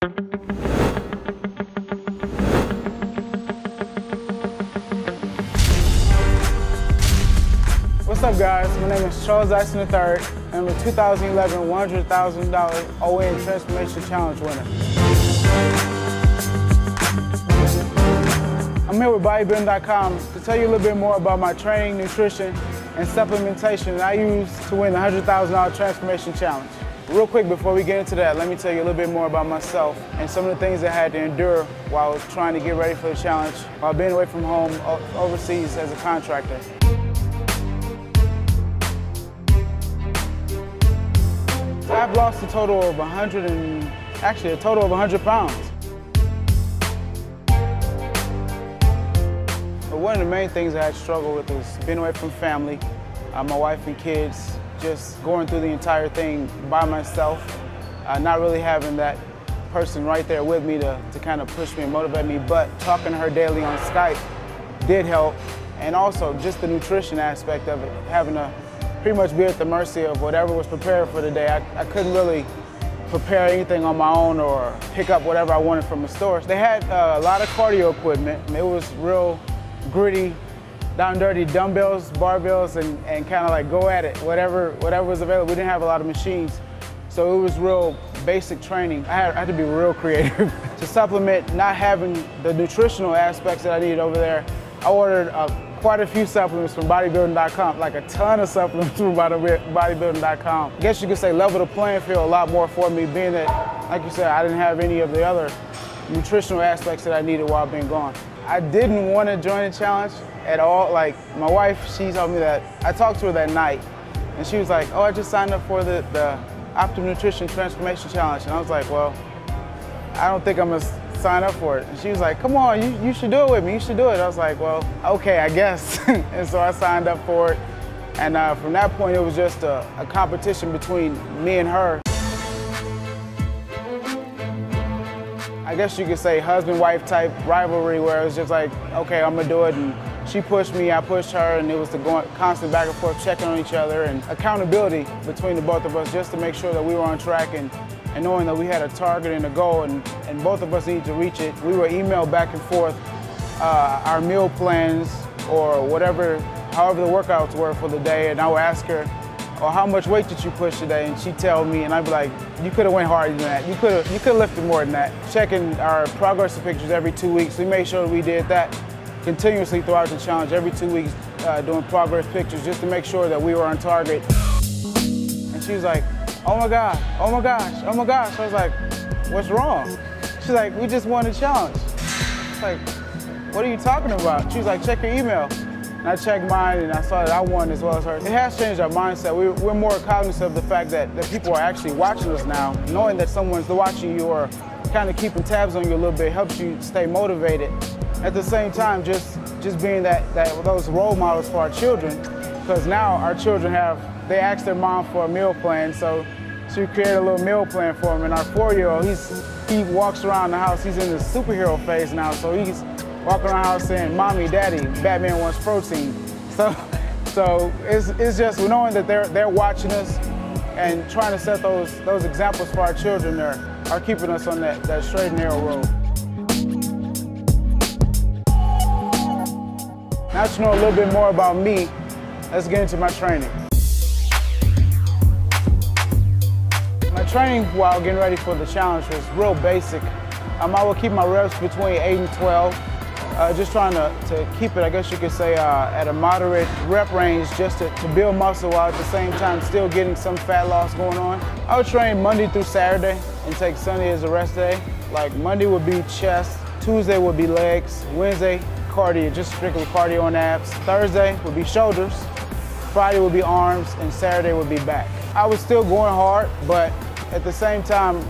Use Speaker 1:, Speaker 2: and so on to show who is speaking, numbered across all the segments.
Speaker 1: What's up, guys? My name is Trelas Dyson III. I'm a 2011 $100,000 ON Transformation Challenge winner. I'm here with bodybuilding.com to tell you a little bit more about my training, nutrition, and supplementation that I use to win the $100,000 Transformation Challenge. Real quick, before we get into that, let me tell you a little bit more about myself and some of the things I had to endure while trying to get ready for the challenge while being away from home overseas as a contractor. I've lost a total of 100 pounds. But one of the main things I had struggled with was being away from family, my wife and kids, just going through the entire thing by myself, not really having that person right there with me to kind of push me and motivate me, but talking to her daily on Skype did help. And also just the nutrition aspect of it, having to pretty much be at the mercy of whatever was prepared for the day. I couldn't really prepare anything on my own or pick up whatever I wanted from the stores. They had a lot of cardio equipment. It was real gritty, down dirty dumbbells, barbells, and kind of like go at it, whatever was available. We didn't have a lot of machines, so it was real basic training. I had to be real creative. To supplement not having the nutritional aspects that I needed over there, I ordered quite a few supplements from bodybuilding.com, like a ton of supplements from bodybuilding.com. I guess you could say level the playing field a lot more for me, being that, like you said, I didn't have any of the other nutritional aspects that I needed while I've been gone. I didn't want to join the challenge at all. Like, my wife, she told me that, I talked to her that night, and she was like, oh, I just signed up for the Optimum Nutrition Transformation Challenge. And I was like, well, I don't think I'm gonna sign up for it. And she was like, come on, you should do it with me, you should do it. I was like, well, okay, I guess. And so I signed up for it. And from that point, it was just a competition between me and her. I guess you could say husband-wife type rivalry, where it was just like, okay, I'm gonna do it. And she pushed me, I pushed her, and it was the constant back and forth, checking on each other, and accountability between the both of us just to make sure that we were on track and knowing that we had a target and a goal, and both of us needed to reach it. We were emailed back and forth our meal plans or however the workouts were for the day, and I would ask her, oh, how much weight did you push today? And she'd tell me, and I'd be like, you could have went harder than that. You could have lifted more than that. Checking our progress pictures every 2 weeks. We made sure we did that continuously throughout the challenge, every 2 weeks doing progress pictures just to make sure that we were on target. And she was like, oh my God, oh my gosh, oh my gosh. I was like, what's wrong? She's like, we just won the challenge. I was like, what are you talking about? She was like, check your email. And I checked mine and I saw that I won as well as her. It has changed our mindset. We're more cognizant of the fact that people are actually watching us now. Knowing that someone's watching you or kind of keeping tabs on you a little bit helps you stay motivated. At the same time, just being those role models for our children, because now our children they asked their mom for a meal plan, so she created a little meal plan for him. And our 4-year-old, he walks around the house. He's in the superhero phase now, so he's walking around the house saying, "Mommy, Daddy, Batman wants protein." So it's just knowing that they're watching us and trying to set those examples for our children are keeping us on that straight and narrow road. Now that you know a little bit more about me, let's get into my training. My training while getting ready for the challenge was real basic. I will keep my reps between 8 and 12. Just trying to keep it, I guess you could say, at a moderate rep range just to build muscle while at the same time still getting some fat loss going on. I would train Monday through Saturday and take Sunday as a rest day. Like Monday would be chest, Tuesday would be legs, Wednesday cardio, just strictly cardio and abs. Thursday would be shoulders, Friday would be arms, and Saturday would be back. I was still going hard, but at the same time,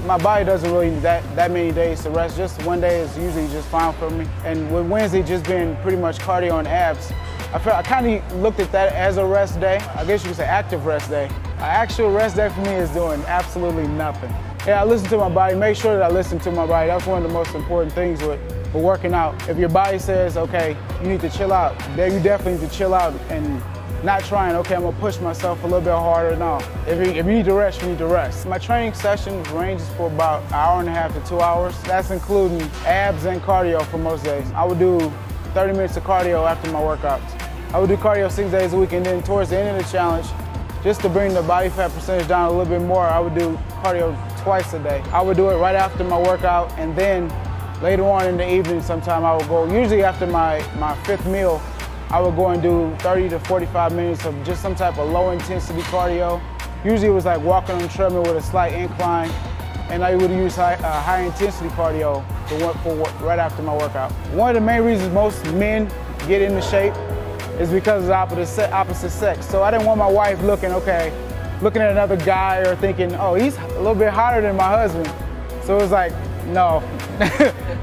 Speaker 1: my body doesn't really need that many days to rest. Just one day is usually just fine for me. And with Wednesday just being pretty much cardio and abs, I kind of looked at that as a rest day. I guess you could say active rest day. An actual rest day for me is doing absolutely nothing. Yeah, I listen to my body, make sure that I listen to my body. That's one of the most important things with working out. If your body says, okay, you need to chill out, then you definitely need to chill out and not trying, okay, I'm gonna push myself a little bit harder. No, if you need to rest, you need to rest. My training session ranges for about an hour and a half to 2 hours. That's including abs and cardio for most days. I would do 30 minutes of cardio after my workouts. I would do cardio 6 days a week, and then towards the end of the challenge, just to bring the body fat percentage down a little bit more, I would do cardio twice a day. I would do it right after my workout, and then later on in the evening sometime I would go, usually after my fifth meal, I would go and do 30 to 45 minutes of just some type of low intensity cardio. Usually it was like walking on the treadmill with a slight incline, and I would use high intensity cardio for right after my workout. One of the main reasons most men get into shape is because of the opposite sex. So I didn't want my wife looking at another guy or thinking, oh, he's a little bit hotter than my husband. So it was like, no,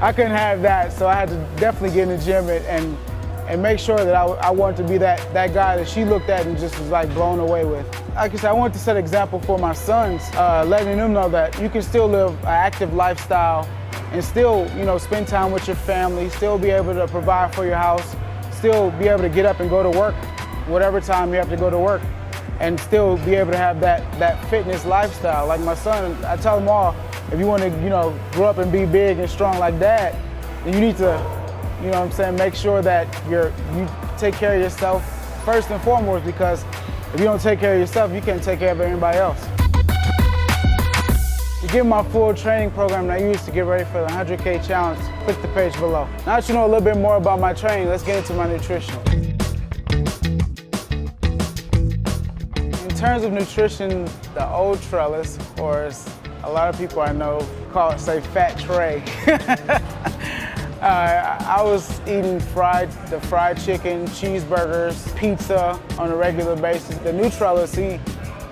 Speaker 1: I couldn't have that. So I had to definitely get in the gym and make sure that I wanted to be that guy that she looked at and just was like blown away with. Like I said, I wanted to set an example for my sons, letting them know that you can still live an active lifestyle and still, spend time with your family, still be able to provide for your house, still be able to get up and go to work, whatever time you have to go to work, and still be able to have that fitness lifestyle. Like my son, I tell them all, if you want to, grow up and be big and strong like Dad, then you need to, make sure that you take care of yourself first and foremost, because if you don't take care of yourself, you can't take care of anybody else. To get my full training program that I use to get ready for the 100K challenge, click the page below. Now that you know a little bit more about my training, let's get into my nutrition. In terms of nutrition, the old Trelas, or as a lot of people I know say Fat Trey. I was eating the fried chicken, cheeseburgers, pizza on a regular basis. The new Trelas eat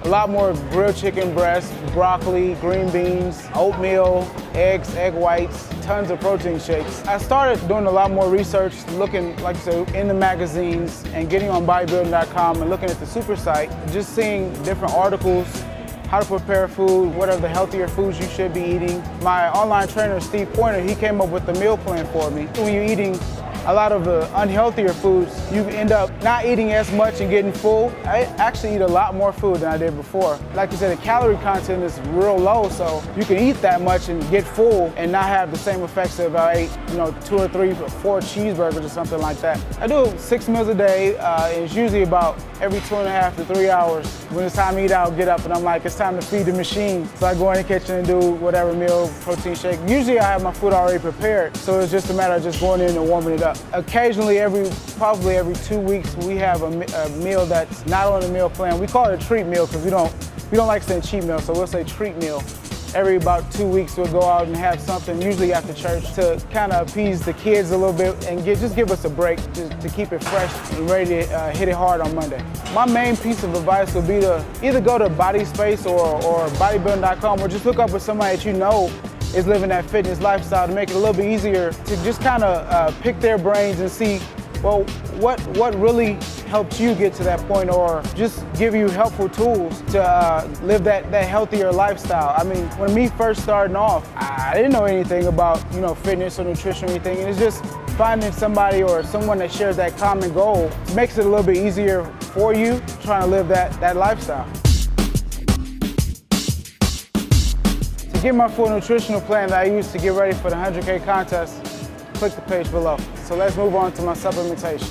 Speaker 1: a lot more grilled chicken breast, broccoli, green beans, oatmeal, eggs, egg whites, tons of protein shakes. I started doing a lot more research, looking, like I said, in the magazines and getting on bodybuilding.com and looking at the super site, just seeing different articles, how to prepare food, what are the healthier foods you should be eating. My online trainer, Steve Pointer, he came up with the meal plan for me. When you're eating a lot of the unhealthier foods, you end up not eating as much and getting full. I actually eat a lot more food than I did before. Like you said, the calorie content is real low, so you can eat that much and get full and not have the same effects if I ate, 2 or 3 or 4 cheeseburgers or something like that. I do 6 meals a day. It's usually about every 2.5 to 3 hours. When it's time to eat, I'll get up and I'm like, it's time to feed the machine. So I go in the kitchen and do whatever meal, protein shake. Usually I have my food already prepared, so it's just a matter of just going in and warming it up. Occasionally, probably every 2 weeks, we have a meal that's not on the meal plan. We call it a treat meal because we don't like saying cheat meal, so we'll say treat meal. Every about 2 weeks, we'll go out and have something, usually after church, to kind of appease the kids a little bit and just give us a break to keep it fresh and ready to hit it hard on Monday. My main piece of advice would be to either go to BodySpace or bodybuilding.com, or just hook up with somebody that you know is living that fitness lifestyle to make it a little bit easier to just kind of pick their brains and see, well, what really helped you get to that point, or just give you helpful tools to live that healthier lifestyle. I mean, when me first starting off, I didn't know anything about, fitness or nutrition or anything, and it's just finding somebody or someone that shares that common goal makes it a little bit easier for you trying to live that lifestyle. To get my full nutritional plan that I use to get ready for the 100K contest, click the page below. So let's move on to my supplementation.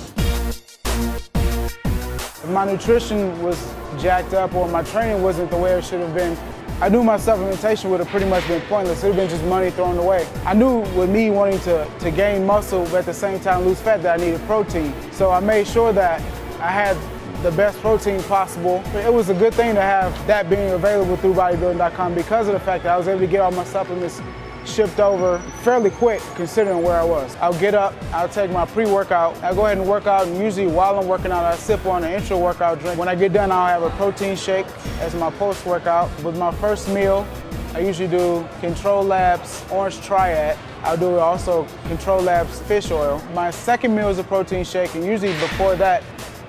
Speaker 1: If my nutrition was jacked up or my training wasn't the way it should have been, I knew my supplementation would have pretty much been pointless. It would have been just money thrown away. I knew with me wanting to gain muscle but at the same time lose fat that I needed protein. So I made sure that I had the best protein possible. It was a good thing to have that being available through bodybuilding.com because of the fact that I was able to get all my supplements shipped over fairly quick considering where I was. I'll get up, I'll take my pre-workout, I'll go ahead and work out, and usually while I'm working out, I sip on an intro workout drink. When I get done, I'll have a protein shake as my post-workout. With my first meal, I usually do Control Labs Orange Triad. I'll do also Control Labs Fish Oil. My second meal is a protein shake, and usually before that,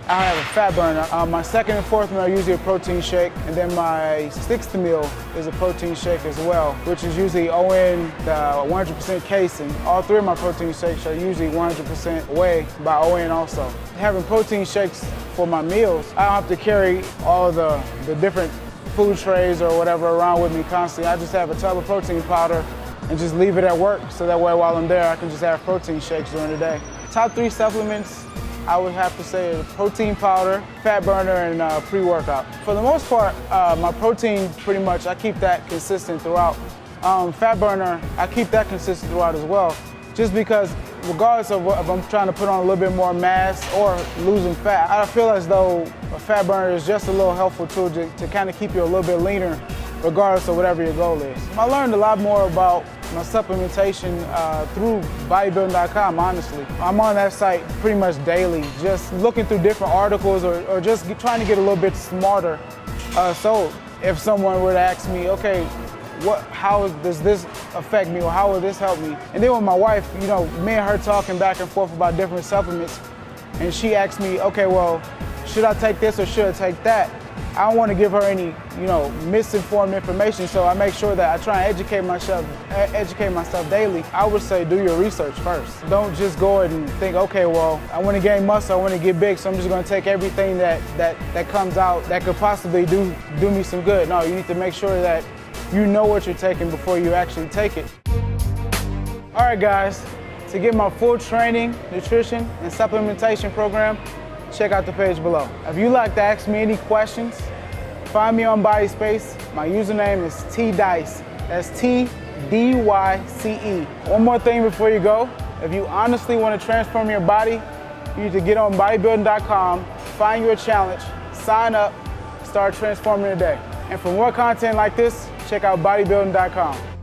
Speaker 1: I have a fat burner. My second and fourth meal are usually a protein shake, and then my sixth meal is a protein shake as well, which is usually ON, the 100% casein. All three of my protein shakes are usually 100% whey by ON also. Having protein shakes for my meals, I don't have to carry all of the different food trays or whatever around with me constantly. I just have a tub of protein powder and just leave it at work, so that way while I'm there I can just have protein shakes during the day. Top 3 supplements, I would have to say protein powder, fat burner, and pre-workout. For the most part, my protein, pretty much, I keep that consistent throughout. Fat burner, I keep that consistent throughout as well, just because regardless of if I'm trying to put on a little bit more mass or losing fat, I feel as though a fat burner is just a little helpful tool to kind of keep you a little bit leaner, regardless of whatever your goal is. I learned a lot more about my supplementation through bodybuilding.com, honestly. I'm on that site pretty much daily, just looking through different articles or just trying to get a little bit smarter. So if someone were to ask me, okay, how does this affect me, or how will this help me? And then with my wife, you know, me and her talking back and forth about different supplements, and she asked me, okay, well, should I take this or should I take that? I don't want to give her any, you know, misinformed information, so I make sure that I try and educate myself daily. I would say do your research first. Don't just go and think, okay, well, I want to gain muscle, I want to get big, so I'm just going to take everything that comes out that could possibly do me some good. No, you need to make sure that you know what you're taking before you actually take it. All right, guys, to get my full training, nutrition, and supplementation program, check out the page below. If you'd like to ask me any questions, find me on BodySpace. My username is TDyce. That's T-D-Y-C-E. One more thing before you go. If you honestly want to transform your body, you need to get on bodybuilding.com, find your challenge, sign up, start transforming today. And for more content like this, check out bodybuilding.com.